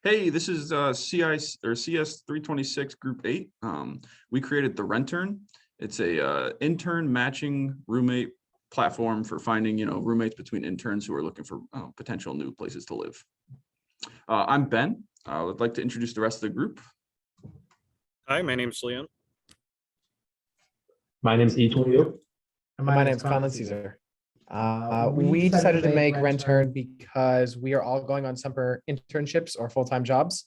Hey, this is CI or CS 326 Group 8. We created the Rentern. It's a intern matching roommate platform for finding roommates between interns who are looking for potential new places to live. I'm Ben. I would like to introduce the rest of the group. Hi, my name's Liam. My name is Liu. And my name is Colin Caesar. We decided to make Rentern because we are all going on summer internships or full-time jobs.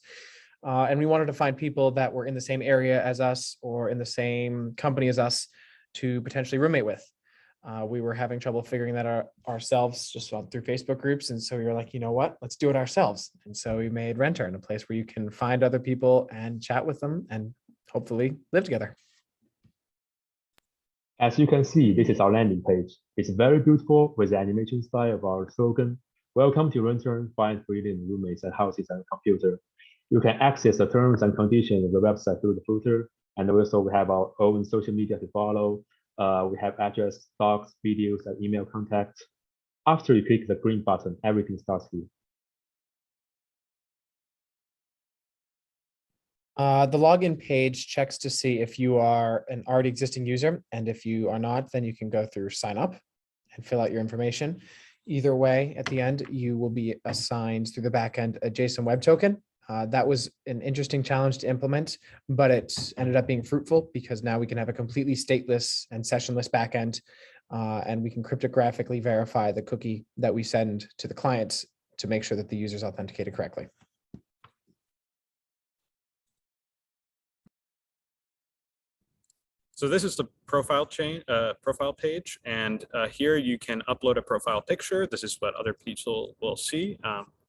And we wanted to find people that were in the same area as us or in the same company as us to potentially roommate with. We were having trouble figuring that out ourselves just through Facebook groups. And so we were like, you know what, let's do it ourselves. And so we made Rentern a place where you can find other people and chat with them and hopefully live together. As you can see, this is our landing page. It's very beautiful with the animation style of our slogan. Welcome to Rentern, find brilliant roommates at houses and computer. You can access the terms and conditions of the website through the footer. And also we have our own social media to follow. We have address, docs, videos, and email contact. After you click the green button, everything starts here. The login page checks to see if you are an already existing user, and if you are not, then you can go through sign up and fill out your information. Either way, at the end, you will be assigned through the backend a JSON web token. That was an interesting challenge to implement, but it ended up being fruitful because now we can have a completely stateless and sessionless backend, and we can cryptographically verify the cookie that we send to the client to make sure that the user is authenticated correctly. So this is the profile page, and here you can upload a profile picture. This is what other people will see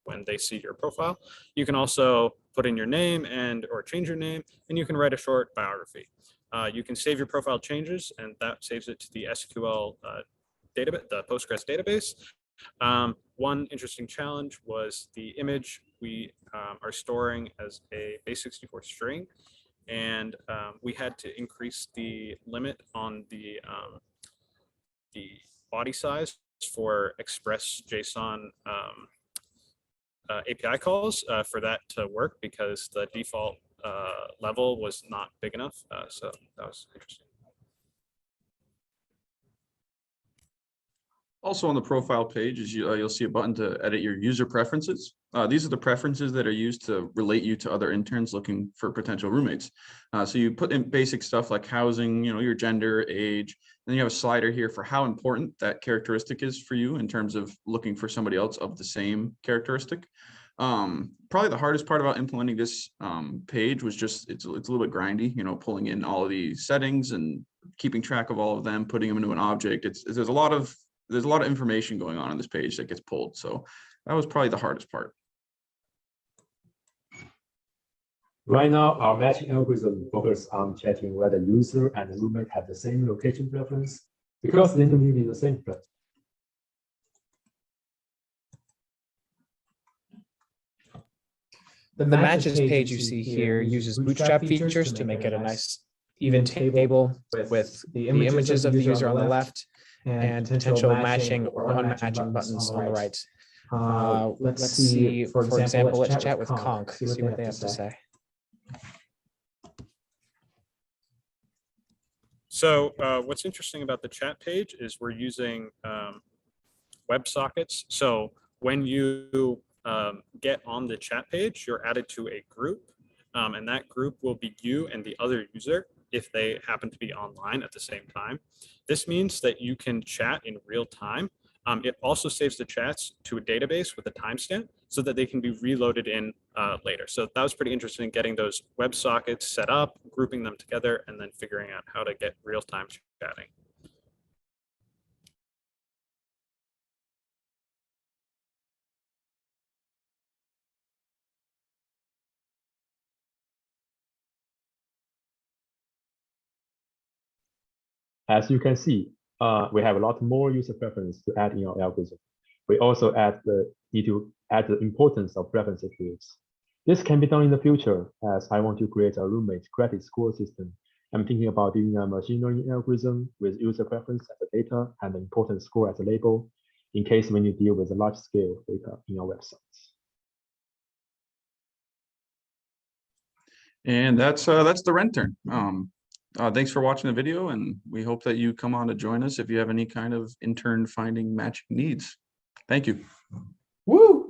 when they see your profile. You can also put in your name or change your name, and you can write a short biography. You can save your profile changes, and that saves it to the SQL database, the Postgres database. One interesting challenge was the image we are storing as a base64 string. And we had to increase the limit on the body size for Express JSON API calls for that to work because the default level was not big enough. So that was interesting. Also on the profile page is you'll see a button to edit your user preferences. These are the preferences that are used to relate you to other interns looking for potential roommates. So you put in basic stuff like housing, your gender, age, and then you have a slider here for how important that characteristic is for you in terms of looking for somebody else of the same characteristic. Probably the hardest part about implementing this page was just it's a little bit grindy, pulling in all of the settings and keeping track of all of them, putting them into an object. There's a lot of information going on this page that gets pulled. So that was probably the hardest part. Right now, our matching algorithm focuses on checking whether user and roommate have the same location preference because they can live in the same place. The matches page you see here uses Bootstrap features to make it a nice even table with the images of the user on the left and potential matching or unmatching buttons on the right. Let's see, for example, let's chat with Conk, see what they have to say. So what's interesting about the chat page is we're using WebSockets. So when you get on the chat page, you're added to a group, and that group will be you and the other user if they happen to be online at the same time. This means that you can chat in real time. It also saves the chats to a database with a timestamp so that they can be reloaded in later. So that was pretty interesting, getting those WebSockets set up, grouping them together, and then figuring out how to get real-time chatting. As you can see, we have a lot more user preference to add in our algorithm. We also need to add the importance of preferences fields. This can be done in the future, as I want to create a roommate credit score system. I'm thinking about doing a machine learning algorithm with user preference as a data and the important score as a label, in case when you deal with a large scale data in your websites. And that's the Rentern. Thanks for watching the video, and we hope that you come on to join us if you have any kind of intern finding matching needs. Thank you. Woo!